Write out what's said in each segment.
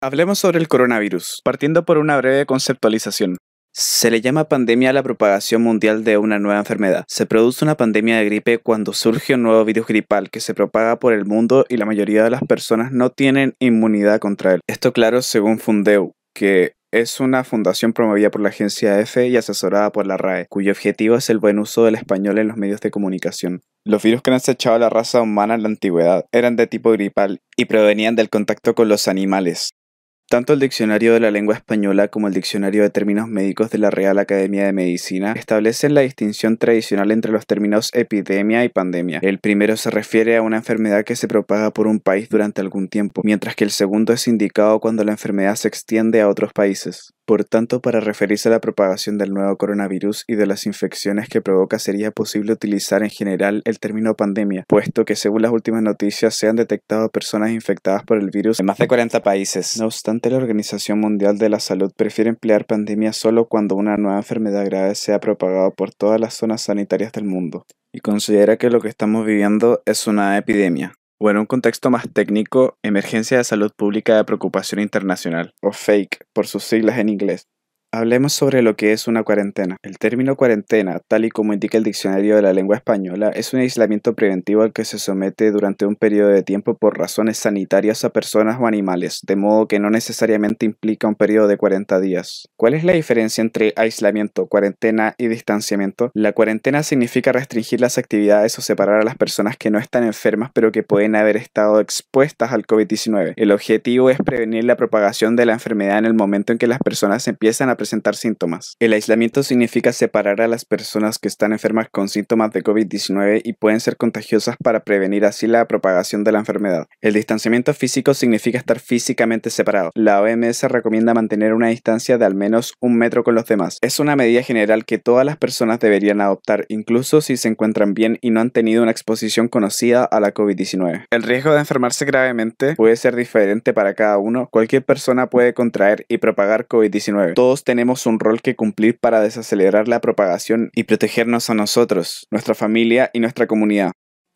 Hablemos sobre el coronavirus, partiendo por una breve conceptualización. Se le llama pandemia a la propagación mundial de una nueva enfermedad. Se produce una pandemia de gripe cuando surge un nuevo virus gripal que se propaga por el mundo y la mayoría de las personas no tienen inmunidad contra él. Esto claro según Fundeu, que es una fundación promovida por la agencia EFE y asesorada por la RAE, cuyo objetivo es el buen uso del español en los medios de comunicación. Los virus que han acechado a la raza humana en la antigüedad eran de tipo gripal y provenían del contacto con los animales. Tanto el Diccionario de la Lengua Española como el Diccionario de Términos Médicos de la Real Academia de Medicina establecen la distinción tradicional entre los términos epidemia y pandemia. El primero se refiere a una enfermedad que se propaga por un país durante algún tiempo, mientras que el segundo es indicado cuando la enfermedad se extiende a otros países. Por tanto, para referirse a la propagación del nuevo coronavirus y de las infecciones que provoca, sería posible utilizar en general el término pandemia, puesto que según las últimas noticias se han detectado personas infectadas por el virus en más de 40 países. No obstante, la Organización Mundial de la Salud prefiere emplear pandemia solo cuando una nueva enfermedad grave se ha propagado por todas las zonas sanitarias del mundo, y considera que lo que estamos viviendo es una epidemia. O en un contexto más técnico, emergencia de salud pública de preocupación internacional, o FAKE, por sus siglas en inglés. Hablemos sobre lo que es una cuarentena. El término cuarentena, tal y como indica el Diccionario de la Lengua Española, es un aislamiento preventivo al que se somete durante un periodo de tiempo por razones sanitarias a personas o animales, de modo que no necesariamente implica un periodo de 40 días. ¿Cuál es la diferencia entre aislamiento, cuarentena y distanciamiento? La cuarentena significa restringir las actividades o separar a las personas que no están enfermas pero que pueden haber estado expuestas al COVID-19. El objetivo es prevenir la propagación de la enfermedad en el momento en que las personas empiezan a presentar síntomas. El aislamiento significa separar a las personas que están enfermas con síntomas de COVID-19 y pueden ser contagiosas para prevenir así la propagación de la enfermedad. El distanciamiento físico significa estar físicamente separado. La OMS recomienda mantener una distancia de al menos 1 metro con los demás. Es una medida general que todas las personas deberían adoptar, incluso si se encuentran bien y no han tenido una exposición conocida a la COVID-19. El riesgo de enfermarse gravemente puede ser diferente para cada uno. Cualquier persona puede contraer y propagar COVID-19. Todos tenemos un rol que cumplir para desacelerar la propagación y protegernos a nosotros, nuestra familia y nuestra comunidad.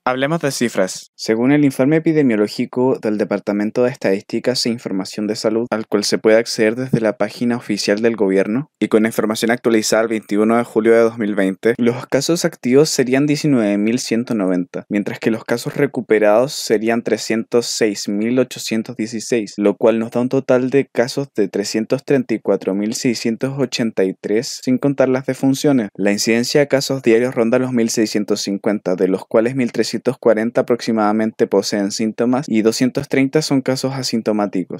Hablemos de cifras. Según el informe epidemiológico del Departamento de Estadísticas e Información de Salud, al cual se puede acceder desde la página oficial del gobierno, y con información actualizada el 21 de julio de 2020, los casos activos serían 19.190, mientras que los casos recuperados serían 306.816, lo cual nos da un total de casos de 334.683, sin contar las defunciones. La incidencia de casos diarios ronda los 1.650, de los cuales 1.340 aproximadamente poseen síntomas y 230 son casos asintomáticos.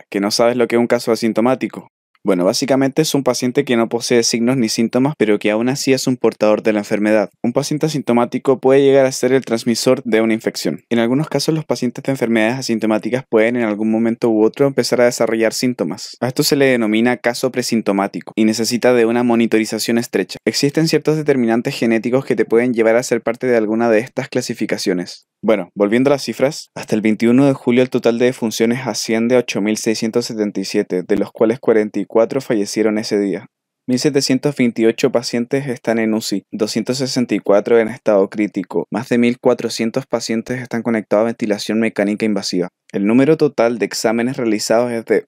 Que no sabes lo que es un caso asintomático. Bueno, básicamente es un paciente que no posee signos ni síntomas, pero que aún así es un portador de la enfermedad. Un paciente asintomático puede llegar a ser el transmisor de una infección. En algunos casos, los pacientes de enfermedades asintomáticas pueden en algún momento u otro empezar a desarrollar síntomas. A esto se le denomina caso presintomático y necesita de una monitorización estrecha. Existen ciertos determinantes genéticos que te pueden llevar a ser parte de alguna de estas clasificaciones. Bueno, volviendo a las cifras, hasta el 21 de julio el total de defunciones asciende a 8.677, de los cuales 44 fallecieron ese día. 1.728 pacientes están en UCI, 264 en estado crítico, más de 1.400 pacientes están conectados a ventilación mecánica invasiva. El número total de exámenes realizados es de...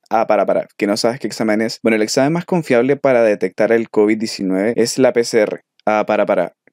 que no sabes qué examen es. Bueno, el examen más confiable para detectar el COVID-19 es la PCR.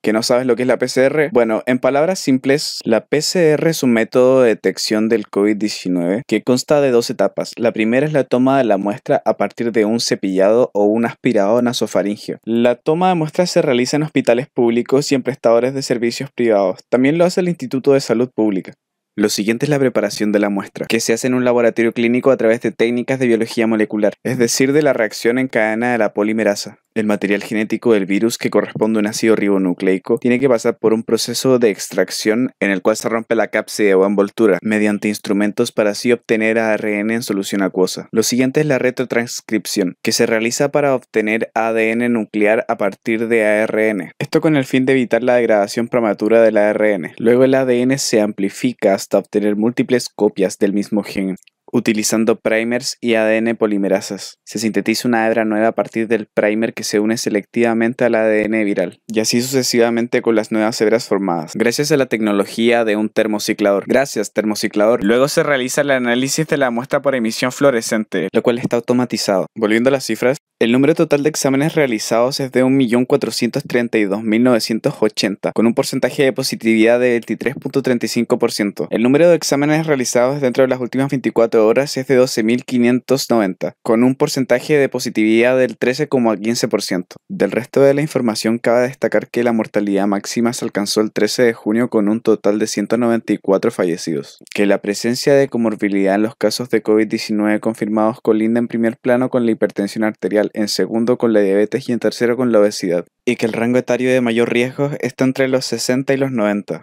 ¿Que no sabes lo que es la PCR? Bueno, en palabras simples, la PCR es un método de detección del COVID-19 que consta de 2 etapas. La primera es la toma de la muestra a partir de un cepillado o un aspirado nasofaríngeo. La toma de muestras se realiza en hospitales públicos y en prestadores de servicios privados. También lo hace el Instituto de Salud Pública. Lo siguiente es la preparación de la muestra, que se hace en un laboratorio clínico a través de técnicas de biología molecular, es decir, de la reacción en cadena de la polimerasa. El material genético del virus, que corresponde a un ácido ribonucleico, tiene que pasar por un proceso de extracción en el cual se rompe la cápside o envoltura mediante instrumentos para así obtener ARN en solución acuosa. Lo siguiente es la retrotranscripción, que se realiza para obtener ADN nuclear a partir de ARN. Esto con el fin de evitar la degradación prematura del ARN. Luego el ADN se amplifica hasta obtener múltiples copias del mismo gen. utilizando primers y ADN polimerasas. Se sintetiza una hebra nueva a partir del primer que se une selectivamente al ADN viral, y así sucesivamente con las nuevas hebras formadas, gracias a la tecnología de un termociclador. Gracias, termociclador. Luego se realiza el análisis de la muestra por emisión fluorescente, lo cual está automatizado. Volviendo a las cifras, el número total de exámenes realizados es de 1.432.980, con un porcentaje de positividad de 23.35%. El número de exámenes realizados dentro de las últimas 24 horas es de 12.590, con un porcentaje de positividad del 13,15%. Del resto de la información cabe destacar que la mortalidad máxima se alcanzó el 13 de junio con un total de 194 fallecidos, que la presencia de comorbilidad en los casos de COVID-19 confirmados colinda en primer plano con la hipertensión arterial, en segundo con la diabetes y en tercero con la obesidad, y que el rango etario de mayor riesgo está entre los 60 y los 90.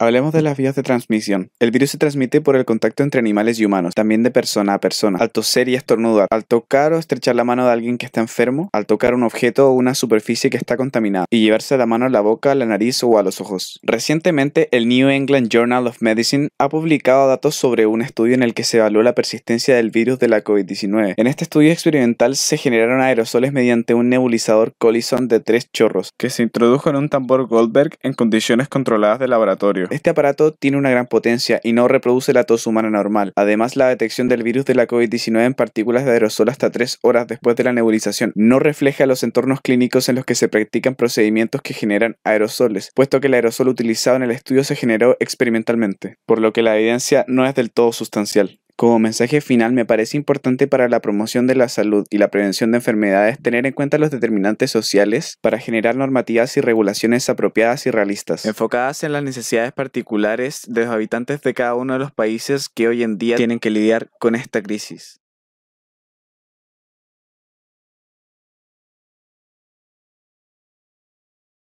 Hablemos de las vías de transmisión. El virus se transmite por el contacto entre animales y humanos, también de persona a persona, al toser y estornudar, al tocar o estrechar la mano de alguien que está enfermo, al tocar un objeto o una superficie que está contaminada, y llevarse la mano a la boca, a la nariz o a los ojos. Recientemente, el New England Journal of Medicine ha publicado datos sobre un estudio en el que se evaluó la persistencia del virus de la COVID-19. En este estudio experimental se generaron aerosoles mediante un nebulizador Collison de 3 chorros, que se introdujo en un tambor Goldberg en condiciones controladas de laboratorio. Este aparato tiene una gran potencia y no reproduce la tos humana normal. Además, la detección del virus de la COVID-19 en partículas de aerosol hasta 3 horas después de la nebulización no refleja los entornos clínicos en los que se practican procedimientos que generan aerosoles, puesto que el aerosol utilizado en el estudio se generó experimentalmente, por lo que la evidencia no es del todo sustancial. Como mensaje final, me parece importante para la promoción de la salud y la prevención de enfermedades tener en cuenta los determinantes sociales para generar normativas y regulaciones apropiadas y realistas, enfocadas en las necesidades particulares de los habitantes de cada uno de los países que hoy en día tienen que lidiar con esta crisis.